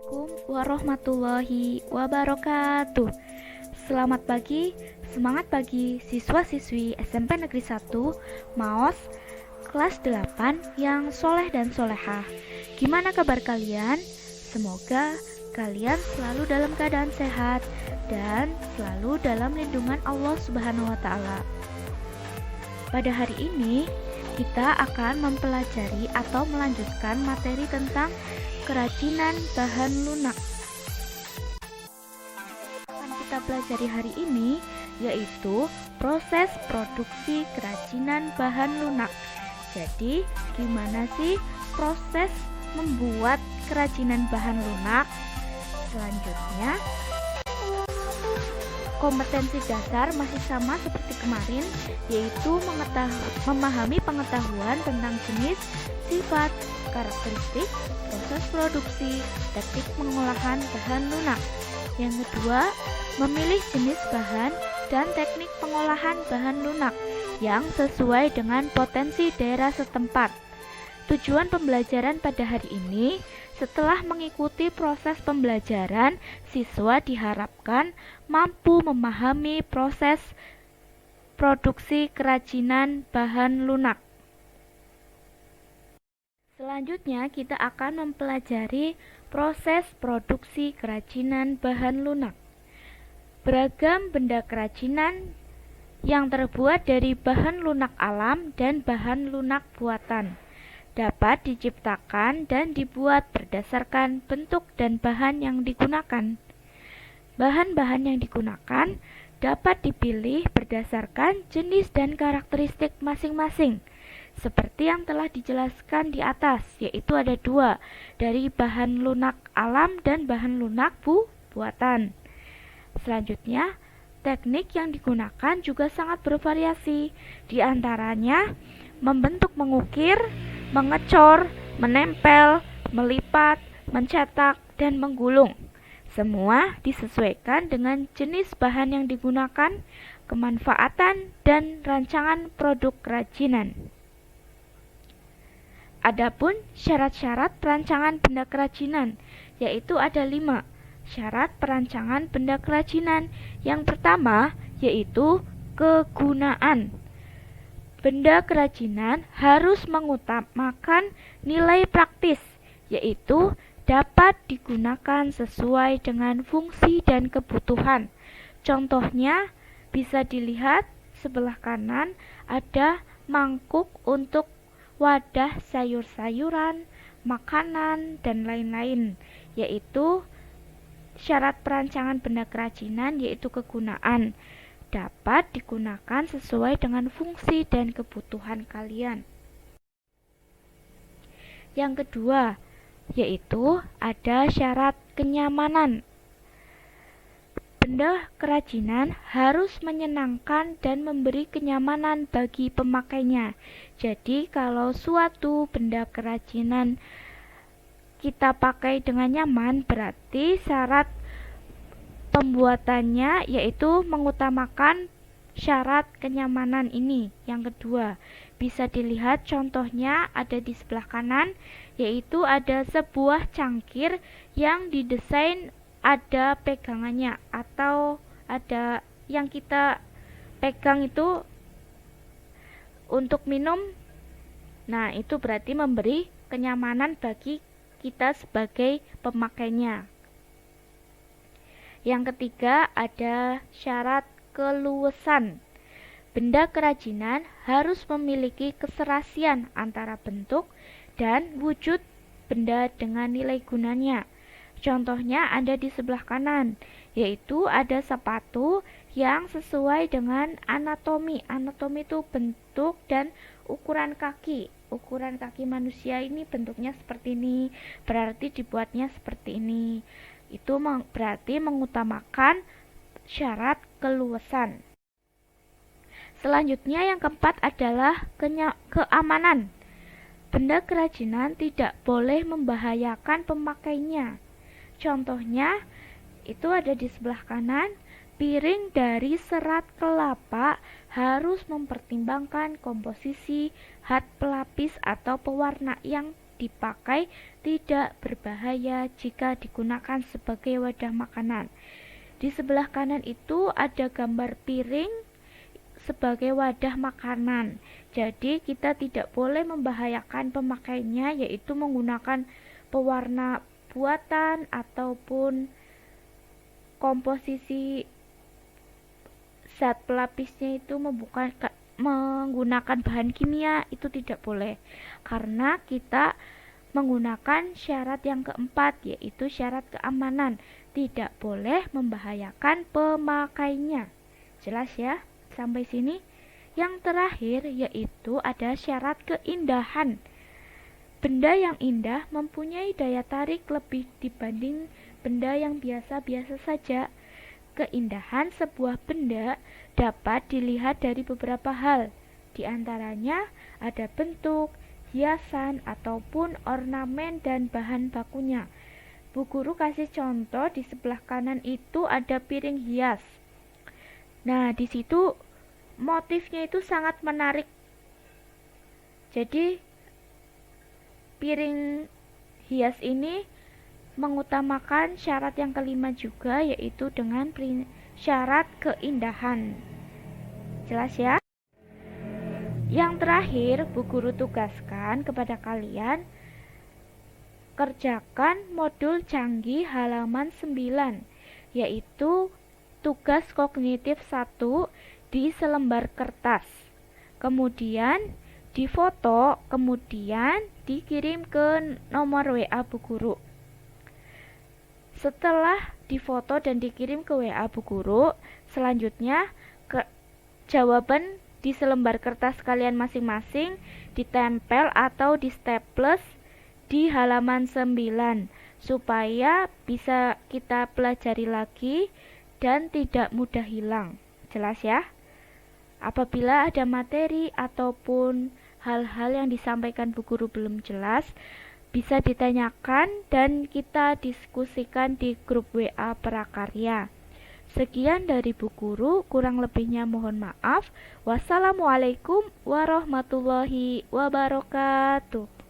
Assalamualaikum warahmatullahi wabarakatuh. Selamat pagi, semangat pagi siswa-siswi SMP Negeri 1 Maos kelas 8 yang soleh dan solehah. Gimana kabar kalian? Semoga kalian selalu dalam keadaan sehat dan selalu dalam lindungan Allah Subhanahu wa taala. Pada hari ini kita akan mempelajari atau melanjutkan materi tentang kerajinan bahan lunak. Yang kita pelajari hari ini yaitu proses produksi kerajinan bahan lunak. Jadi, gimana sih proses membuat kerajinan bahan lunak? Selanjutnya, kompetensi dasar masih sama seperti kemarin, yaitu memahami pengetahuan tentang jenis, sifat, karakteristik, proses produksi, teknik pengolahan bahan lunak. Yang kedua, memilih jenis bahan dan teknik pengolahan bahan lunak yang sesuai dengan potensi daerah setempat. Tujuan pembelajaran pada hari ini, setelah mengikuti proses pembelajaran, siswa diharapkan mampu memahami proses produksi kerajinan bahan lunak. Selanjutnya, kita akan mempelajari proses produksi kerajinan bahan lunak. Beragam benda kerajinan yang terbuat dari bahan lunak alam dan bahan lunak buatan dapat diciptakan dan dibuat berdasarkan bentuk dan bahan yang digunakan. Bahan-bahan yang digunakan dapat dipilih berdasarkan jenis dan karakteristik masing-masing, seperti yang telah dijelaskan di atas, yaitu ada dua, dari bahan lunak alam dan bahan lunak buatan. Selanjutnya, teknik yang digunakan juga sangat bervariasi, di antaranya membentuk mengukir, mengecor, menempel, melipat, mencetak, dan menggulung. Semua disesuaikan dengan jenis bahan yang digunakan, kemanfaatan, dan rancangan produk kerajinan. Adapun syarat-syarat perancangan benda kerajinan, yaitu ada 5 syarat perancangan benda kerajinan. Yang pertama yaitu kegunaan. Benda kerajinan harus mengutamakan nilai praktis, yaitu dapat digunakan sesuai dengan fungsi dan kebutuhan. Contohnya bisa dilihat sebelah kanan ada mangkuk untuk wadah sayur-sayuran, makanan, dan lain-lain, yaitu syarat perancangan benda kerajinan yaitu kegunaan. Dapat digunakan sesuai dengan fungsi dan kebutuhan kalian. Yang kedua, yaitu ada syarat kenyamanan. Benda kerajinan harus menyenangkan dan memberi kenyamanan bagi pemakainya. Jadi, kalau suatu benda kerajinan kita pakai dengan nyaman, berarti syarat pembuatannya yaitu mengutamakan syarat kenyamanan ini. Yang kedua, bisa dilihat contohnya ada di sebelah kanan, yaitu ada sebuah cangkir yang didesain ada pegangannya atau ada yang kita pegang itu untuk minum. Nah, itu berarti memberi kenyamanan bagi kita sebagai pemakainya. Yang ketiga ada syarat keluasan. Benda kerajinan harus memiliki keserasian antara bentuk dan wujud benda dengan nilai gunanya. Contohnya ada di sebelah kanan, yaitu ada sepatu yang sesuai dengan anatomi. Anatomi itu bentuk dan ukuran kaki. Ukuran kaki manusia ini bentuknya seperti ini, berarti dibuatnya seperti ini. Itu berarti mengutamakan syarat keluasan. Selanjutnya yang keempat adalah keamanan. Benda kerajinan tidak boleh membahayakan pemakainya. Contohnya itu ada di sebelah kanan, piring dari serat kelapa harus mempertimbangkan komposisi, hat pelapis atau pewarna yang dipakai tidak berbahaya jika digunakan sebagai wadah makanan. Di sebelah kanan itu ada gambar piring sebagai wadah makanan. Jadi kita tidak boleh membahayakan pemakainya, yaitu menggunakan pewarna buatan ataupun komposisi zat pelapisnya itu menggunakan bahan kimia, itu tidak boleh, karena kita menggunakan syarat yang keempat, yaitu syarat keamanan. Tidak boleh membahayakan pemakainya. Jelas ya sampai sini? Yang terakhir yaitu ada syarat keindahan. Benda yang indah mempunyai daya tarik lebih dibanding benda yang biasa-biasa saja. Keindahan sebuah benda dapat dilihat dari beberapa hal. Di antaranya ada bentuk, hiasan, ataupun ornamen dan bahan bakunya. Bu Guru kasih contoh, di sebelah kanan itu ada piring hias. Nah, di situ motifnya itu sangat menarik. Jadi piring hias ini mengutamakan syarat yang kelima juga, yaitu dengan syarat keindahan. Jelas ya? Yang terakhir, Bu Guru tugaskan kepada kalian kerjakan modul canggih halaman 9, yaitu tugas kognitif 1 di selembar kertas. Kemudian difoto, kemudian dikirim ke nomor WA Bu Guru. Setelah difoto dan dikirim ke WA Bu Guru, selanjutnya jawaban di selembar kertas kalian masing-masing ditempel atau di staples di halaman 9 supaya bisa kita pelajari lagi dan tidak mudah hilang. Jelas ya? Apabila ada materi ataupun hal-hal yang disampaikan Bu Guru belum jelas, bisa ditanyakan dan kita diskusikan di grup WA Prakarya. Sekian dari Bu Guru, kurang lebihnya mohon maaf. Wassalamualaikum warahmatullahi wabarakatuh.